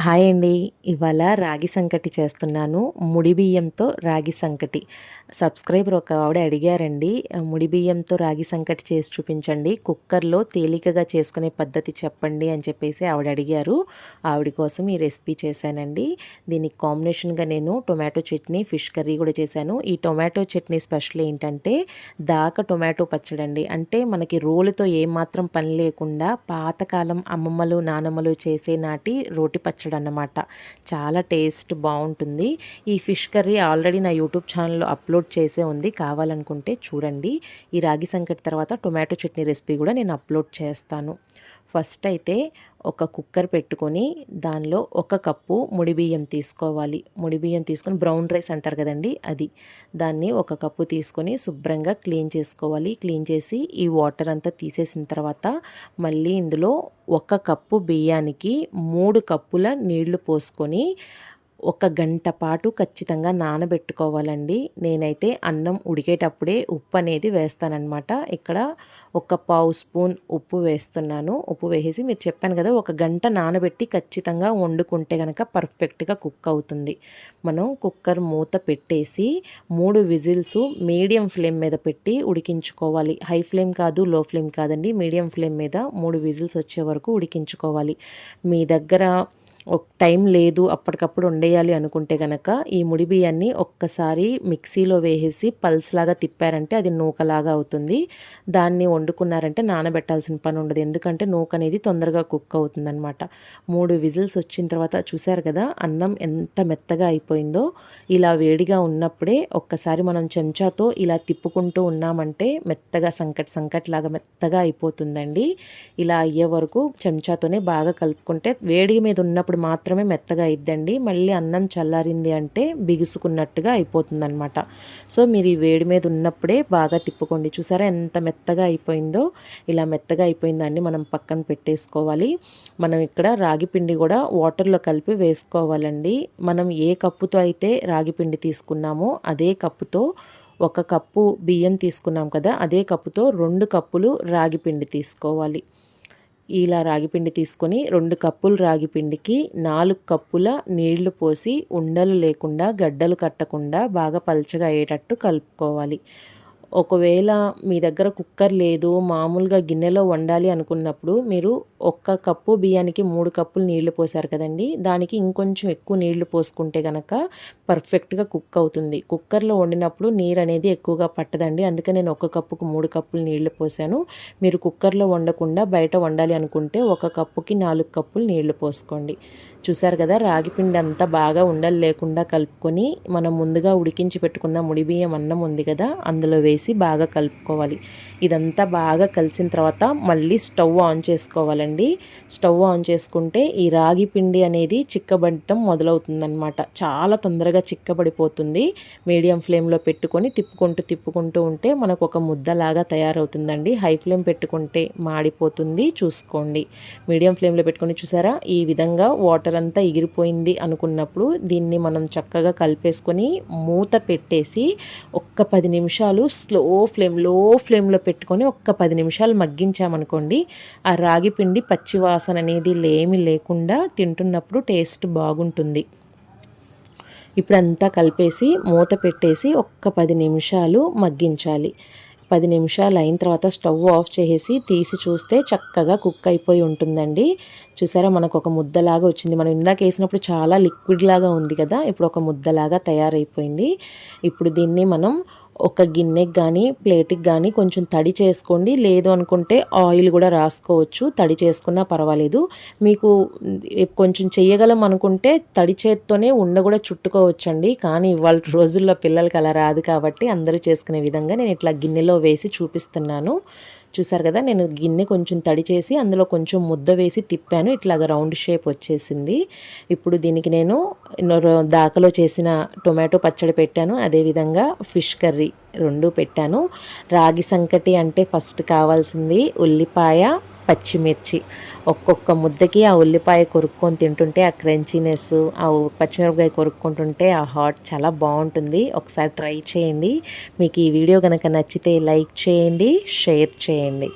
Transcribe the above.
Hi అండి. ఇవాళ రాగి సంకటి చేస్తున్నాను. ముడి బియ్యంతో రాగి సంకటి. సబ్స్క్రైబర్ ఒక ఆవిడ అడిగారండి. ముడి బియ్యంతో రాగి సంకటి చేసి చూపించండి. కుక్కర్‌లో తేలికగా చేసుకునే పద్ధతి చెప్పండి అని చెప్పేసి ఆవిడ అడిగారు. ఆవిడ కోసం ఈ రెసిపీ చేశానండి. దీనికి కాంబినేషన్‌గా నేను టొమాటో చట్నీ, ఫిష్ కర్రీ కూడా చేశాను. ఈ టొమాటో చట్నీ స్పెషల్ ఏంటంటే టొమాటో పచ్చడండి. అంటే మనకి రోలుతో ఏమాత్రం పని లేకుండా పాతకాలం అమ్మమ్మలు, నానమ్మలు చేసే నాటి రోటి పచ్చడన్నమాట. చాలా టేస్ట్ బావుంటుంది. ఈ ఫిష్ కర్రీ ఆల్రెడీ నా యూట్యూబ్ ఛానల్‌లో అప్లోడ్ చేసే ఉంది. కావాలనుకుంటే చూడండి. ఈ రాగి సంకటి తర్వాత టొమాటో చట్నీ రెసిపీ కూడా నేను అప్లోడ్ చేస్తాను. ఫస్ట్ అయితే ఒక కుక్కర్ పెట్టుకొని దానిలో ఒక కప్పు ముడి బియ్యం తీసుకోవాలి. ముడి బియ్యం తీసుకొని బ్రౌన్ రైస్ అంటారు కదండి అది. దాన్ని ఒక కప్పు తీసుకొని శుభ్రంగా క్లీన్ చేసుకోవాలి. క్లీన్ చేసి ఈ వాటర్ అంతా తీసేసిన తర్వాత మళ్ళీ ఇందులో ఒక కప్పు బియ్యానికి 3 కప్పుల నీళ్లు పోసుకొని ఒక గంట పాటు ఖచ్చితంగా నానబెట్టుకోవాలండి. నేనైతే అన్నం ఉడికేటప్పుడే ఉప్పు అనేది వేస్తానన్నమాట. ఇక్కడ ఒక పావు స్పూన్ ఉప్పు వేస్తున్నాను. ఉప్పు వేసేసి మీరు చెప్పాను కదా, ఒక గంట నానబెట్టి ఖచ్చితంగా వండుకుంటే కనుక పర్ఫెక్ట్గా కుక్ అవుతుంది. మనం కుక్కర్ మూత పెట్టేసి 3 విజిల్స్ మీడియం ఫ్లేమ్ మీద పెట్టి ఉడికించుకోవాలి. హై ఫ్లేమ్ కాదు, లో ఫ్లేమ్ కాదండి, మీడియం ఫ్లేమ్ మీద 3 విజిల్స్ వచ్చే వరకు ఉడికించుకోవాలి. మీ దగ్గర ఒక టైం లేదు, అప్పటికప్పుడు వండేయాలి అనుకుంటే గనక ఈ ముడి బియ్యాన్ని ఒక్కసారి మిక్సీలో వేసేసి పల్స్ లాగా తిప్పారంటే అది నూకలాగా అవుతుంది. దాన్ని వండుకున్నారంటే నానబెట్టాల్సిన పని ఉండదు. ఎందుకంటే నూక అనేది తొందరగా కుక్ అవుతుందన్నమాట. 3 విజిల్స్ వచ్చిన తర్వాత చూసారు కదా అన్నం ఎంత మెత్తగా అయిపోయిందో. ఇలా వేడిగా ఉన్నప్పుడే ఒక్కసారి మనం చెంచాతో ఇలా తిప్పుకుంటూ ఉన్నామంటే మెత్తగా సంకట్లాగా మెత్తగా అయిపోతుందండి. ఇలా అయ్యే వరకు చెంచాతోనే బాగా కలుపుకుంటే వేడి మీద ఉన్నప్పుడు మాత్రమే మెత్తగా అయిద్దండి. మళ్ళీ అన్నం చల్లారింది అంటే బిగుసుకున్నట్టుగా అయిపోతుందన్నమాట. సో మీరు ఈ వేడి మీద ఉన్నప్పుడే బాగా తిప్పుకోండి. చూసారా ఎంత మెత్తగా అయిపోయిందో. ఇలా మెత్తగా అయిపోయిందాన్ని మనం పక్కన పెట్టేసుకోవాలి. మనం ఇక్కడ రాగి పిండి కూడా వాటర్లో కలిపి వేసుకోవాలండి. మనం ఏ కప్పుతో అయితే రాగి పిండి తీసుకున్నామో అదే కప్పుతో ఒక కప్పు బియ్యం తీసుకున్నాం కదా, అదే కప్పుతో 2 కప్పులు రాగి పిండి తీసుకోవాలి. ఇలా రాగిపిండి తీసుకొని 2 కప్పులు రాగిపిండికి 4 కప్పుల నీళ్లు పోసి ఉండలు లేకుండా గడ్డలు కట్టకుండా బాగా పల్చగా అయ్యేటట్టు కలుపుకోవాలి. ఒకవేళ మీ దగ్గర కుక్కర్ లేదు, మామూలుగా గిన్నెలో వండాలి అనుకున్నప్పుడు మీరు 1 కప్పు బియ్యానికి 3 కప్పులు నీళ్లు పోసారు కదండి, దానికి ఇంకొంచెం ఎక్కువ నీళ్లు పోసుకుంటే కనుక పర్ఫెక్ట్గా కుక్ అవుతుంది. కుక్కర్లో వండినప్పుడు నీరు అనేది ఎక్కువగా పట్టదండి. అందుకే నేను 1 కప్పుకు 3 కప్పులు నీళ్లు పోసాను. మీరు కుక్కర్లో వండకుండా బయట వండాలి అనుకుంటే 1 కప్పుకి 4 కప్పులు నీళ్లు పోసుకోండి. చూసారు కదా రాగిపిండి అంతా బాగా ఉండలు లేకుండా కలుపుకొని మనం ముందుగా ఉడికించి పెట్టుకున్న ముడి బియ్యం అన్నం ఉంది కదా, అందులో వేసి బాగా కలుపుకోవాలి. ఇదంతా బాగా కలిసిన తర్వాత మళ్ళీ స్టవ్ ఆన్ చేసుకోవాలండి. స్టవ్ ఆన్ చేసుకుంటే ఈ రాగి పిండి అనేది చిక్కబడటం మొదలవుతుందన్నమాట. చాలా తొందరగా చిక్కబడిపోతుంది. మీడియం ఫ్లేమ్లో పెట్టుకొని తిప్పుకుంటూ ఉంటే మనకు ఒక ముద్దలాగా తయారవుతుందండి. హై ఫ్లేమ్ పెట్టుకుంటే మాడిపోతుంది, చూసుకోండి. మీడియం ఫ్లేమ్లో పెట్టుకొని చూసారా ఈ విధంగా వాటర్ అంతా ఎగిరిపోయింది అనుకున్నప్పుడు దీన్ని మనం చక్కగా కలిపేసుకొని మూత పెట్టేసి ఒక్క 10 నిమిషాలు లో ఫ్లేమ్లో పెట్టుకొని ఒక్క 10 నిమిషాలు మగ్గించామనుకోండి, ఆ రాగి పిండి పచ్చి వాసన అనేది ఏమీ లేకుండా తింటున్నప్పుడు టేస్ట్ బాగుంటుంది. ఇప్పుడంతా కలిపేసి మూత పెట్టేసి ఒక్క 10 నిమిషాలు మగ్గించాలి. 10 నిమిషాలు అయిన తర్వాత స్టవ్ ఆఫ్ చేసి తీసి చూస్తే చక్కగా కుక్ అయిపోయి ఉంటుందండి. చూసారా మనకు ఒక ముద్దలాగా వచ్చింది. మనం ఇందాక వేసినప్పుడు చాలా లిక్విడ్ లాగా ఉంది కదా, ఇప్పుడు ఒక ముద్దలాగా తయారైపోయింది. ఇప్పుడు దీన్ని మనం ఒక గిన్నెకి కానీ ప్లేట్కి కానీ కొంచెం తడి చేసుకోండి. లేదు అనుకుంటే ఆయిల్ కూడా రాసుకోవచ్చు. తడి చేసుకున్నా పర్వాలేదు. మీకు కొంచెం చెయ్యగలం అనుకుంటే తడి చేత్తోనే ఉండ కూడా చుట్టుకోవచ్చండి. కానీ ఇవాళ రోజుల్లో పిల్లలకి అలా రాదు కాబట్టి అందరూ చేసుకునే విధంగా నేను ఇట్లా గిన్నెలో వేసి చూపిస్తున్నాను. చూసారు కదా నేను గిన్నె కొంచెం తడి చేసి అందులో కొంచెం ముద్ద వేసి తిప్పాను. ఇట్లాగ రౌండ్ షేప్ వచ్చేసింది. ఇప్పుడు దీనికి నేను దాకలో చేసిన టొమాటో పచ్చడి పెట్టాను. అదేవిధంగా ఫిష్ కర్రీ 2 పెట్టాను. రాగి సంకటి అంటే ఫస్ట్ కావాల్సింది ఉల్లిపాయ, పచ్చిమిర్చి. ఒక్కొక్క ముద్దకి ఆ ఉల్లిపాయ కొరుక్కొని తింటుంటే ఆ క్రంచీనెస్, ఆ పచ్చిమిరపకాయ కొరుక్కుంటుంటే ఆ హాట్ చాలా బాగుంటుంది. ఒకసారి ట్రై చేయండి. మీకు ఈ వీడియో కనుక నచ్చితే లైక్ చేయండి, షేర్ చేయండి.